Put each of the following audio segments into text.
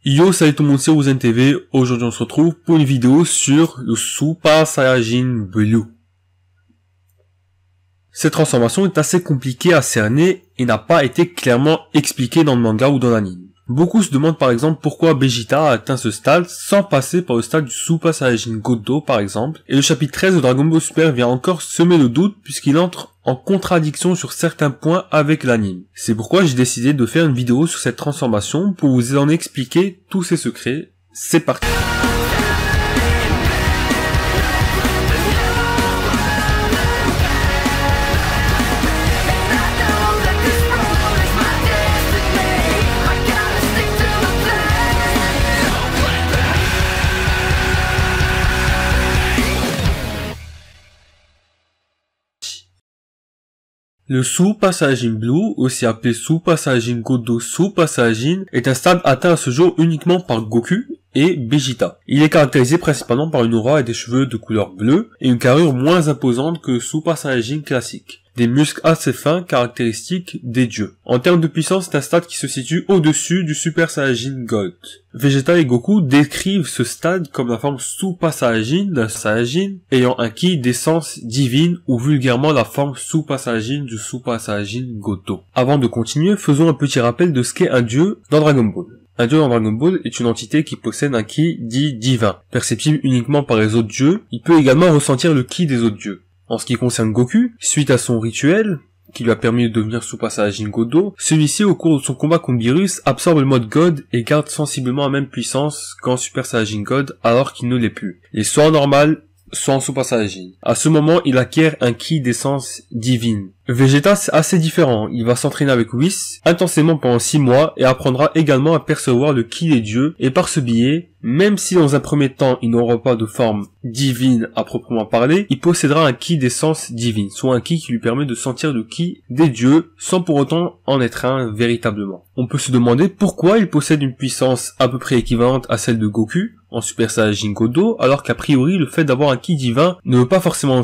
Yo, salut tout le monde, c'est Wuzen TV. Aujourd'hui on se retrouve pour une vidéo sur le Super Saiyajin Blue. Cette transformation est assez compliquée à cerner et n'a pas été clairement expliquée dans le manga ou dans l'anime. Beaucoup se demandent par exemple pourquoi Vegeta a atteint ce stade sans passer par le stade du Super Saiyajin Godo par exemple, et le chapitre 13 de Dragon Ball Super vient encore semer le doute puisqu'il entre en contradiction sur certains points avec l'anime. C'est pourquoi j'ai décidé de faire une vidéo sur cette transformation pour vous en expliquer tous ses secrets. C'est parti. Le Super Saiyajin Blue, aussi appelé Super Saiyajin Godo Super Saiyajin, est un stade atteint à ce jour uniquement par Goku et Vegeta. Il est caractérisé principalement par une aura et des cheveux de couleur bleue et une carrure moins imposante que le Super Saiyajin classique. Des muscles assez fins caractéristiques des dieux. En termes de puissance, c'est un stade qui se situe au-dessus du Super Saiyajin Gold. Vegeta et Goku décrivent ce stade comme la forme Super Saiyajin d'un Saiyajin ayant un ki d'essence divine ou vulgairement la forme Super Saiyajin du Super Saiyajin Godo. Avant de continuer, faisons un petit rappel de ce qu'est un dieu dans Dragon Ball. Un dieu dans Dragon Ball est une entité qui possède un ki dit divin. Perceptible uniquement par les autres dieux, il peut également ressentir le ki des autres dieux. En ce qui concerne Goku, suite à son rituel, qui lui a permis de devenir Super Saiyajin Godo, celui-ci au cours de son combat contre Beerus absorbe le mode God et garde sensiblement la même puissance qu'en Super Saiyajin God alors qu'il ne l'est plus. Il est soit en normal, soit en Super Saiyajin. À ce moment, il acquiert un ki d'essence divine. Vegeta, c'est assez différent. Il va s'entraîner avec Whis intensément pendant 6 mois et apprendra également à percevoir le ki des dieux et par ce biais, même si dans un premier temps il n'aura pas de forme divine à proprement parler, il possédera un ki d'essence divine, soit un ki qui lui permet de sentir le ki des dieux sans pour autant en être un véritablement. On peut se demander pourquoi il possède une puissance à peu près équivalente à celle de Goku en Super Saiyajin Godo, alors qu'a priori le fait d'avoir un ki divin n'est pas forcément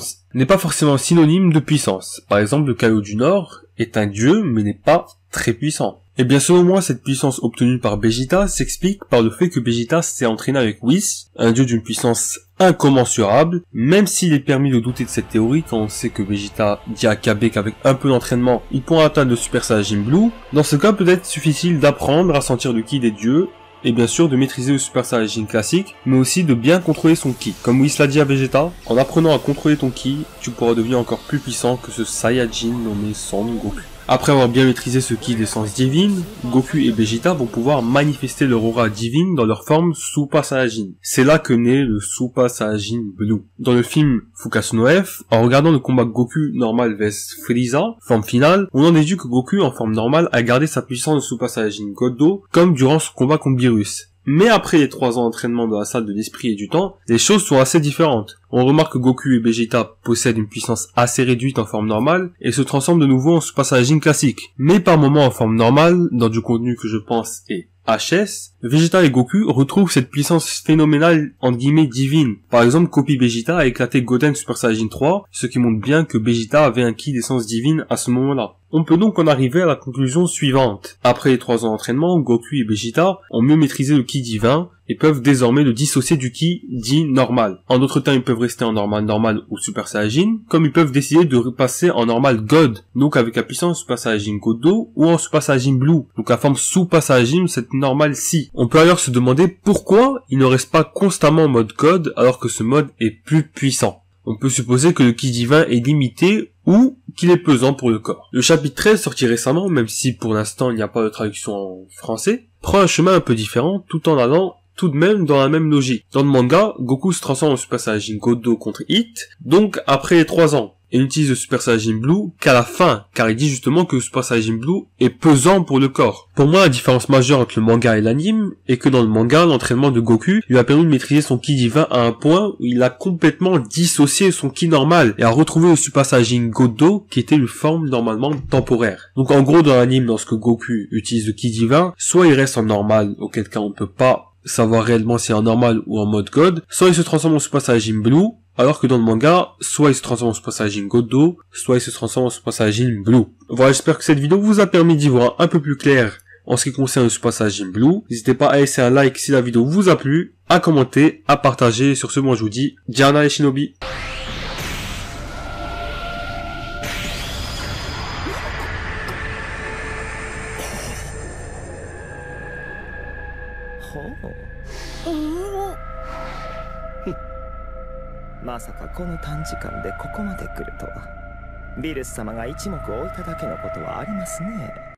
synonyme de puissance. Par exemple, le Kaio du Nord est un dieu mais n'est pas très puissant. Et bien selon moi, cette puissance obtenue par Vegeta s'explique par le fait que Vegeta s'est entraîné avec Whis, un dieu d'une puissance incommensurable, même s'il est permis de douter de cette théorie quand on sait que Vegeta dit à Kabé qu'avec un peu d'entraînement, il pourra atteindre le Super Saiyajin Blue. Dans ce cas, peut-être suffit-il d'apprendre à sentir le ki des dieux, et bien sûr de maîtriser le Super Saiyajin classique, mais aussi de bien contrôler son ki. Comme Whis l'a dit à Vegeta, en apprenant à contrôler ton ki, tu pourras devenir encore plus puissant que ce Saiyajin nommé Son Goku. Après avoir bien maîtrisé ce ki d'essence divine, Goku et Vegeta vont pouvoir manifester leur aura divine dans leur forme Super Saiyajin. C'est là que naît le Super Saiyajin Blue. Dans le film Fukasu no F, en regardant le combat Goku normal vs Frieza, forme finale, on en déduit que Goku en forme normale a gardé sa puissance de Super Saiyajin Godo comme durant son combat contre Beerus. Mais après les 3 ans d'entraînement dans la salle de l'esprit et du temps, les choses sont assez différentes. On remarque que Goku et Vegeta possèdent une puissance assez réduite en forme normale et se transforment de nouveau en Super Saiyajin classique. Mais par moments en forme normale, dans du contenu que je pense est HS, Vegeta et Goku retrouvent cette puissance phénoménale entre guillemets divine. Par exemple, Copy Vegeta a éclaté Goten Super Saiyajin 3, ce qui montre bien que Vegeta avait un ki d'essence divine à ce moment-là. On peut donc en arriver à la conclusion suivante. Après les 3 ans d'entraînement, Goku et Vegeta ont mieux maîtrisé le ki divin et peuvent désormais le dissocier du ki dit normal. En d'autres temps, ils peuvent rester en normal ou Super Saiyajin, comme ils peuvent décider de repasser en normal God, donc avec la puissance Super Saiyajin Godo, ou en Super Saiyajin Blue, donc la forme Super Saiyajin, cette normale-ci. On peut alors se demander pourquoi ils ne restent pas constamment en mode God alors que ce mode est plus puissant. On peut supposer que le ki divin est limité ou qu'il est pesant pour le corps. Le chapitre 13 sorti récemment, même si pour l'instant il n'y a pas de traduction en français, prend un chemin un peu différent tout en allant tout de même dans la même logique. Dans le manga, Goku se transforme en Super Saiyajin Godo contre Hit, donc après les 3 ans. Et il utilise le Super Saiyajin Blue qu'à la fin, car il dit justement que le Super Saiyajin Blue est pesant pour le corps. Pour moi, la différence majeure entre le manga et l'anime est que dans le manga, l'entraînement de Goku lui a permis de maîtriser son ki divin à un point où il a complètement dissocié son ki normal et a retrouvé le Super Saiyajin Godo qui était une forme normalement temporaire. Donc en gros, dans l'anime, lorsque Goku utilise le ki divin, soit il reste en normal, auquel cas on ne peut pas savoir réellement si c'est en normal ou en mode God, soit il se transforme en Super Saiyajin Blue, alors que dans le manga, soit il se transforme en Super Saiyajin Godo, soit il se transforme en Super Saiyajin Blue. Voilà, j'espère que cette vidéo vous a permis d'y voir un peu plus clair En ce qui concerne le Super Saiyajin Blue, n'hésitez pas à laisser un like si la vidéo vous a plu, à commenter, à partager. Sur ce, moi je vous dis, Diana et Shinobi.まさかこの短時間でここまで来るとは。ビルス様が一目置いただけのことはありますね。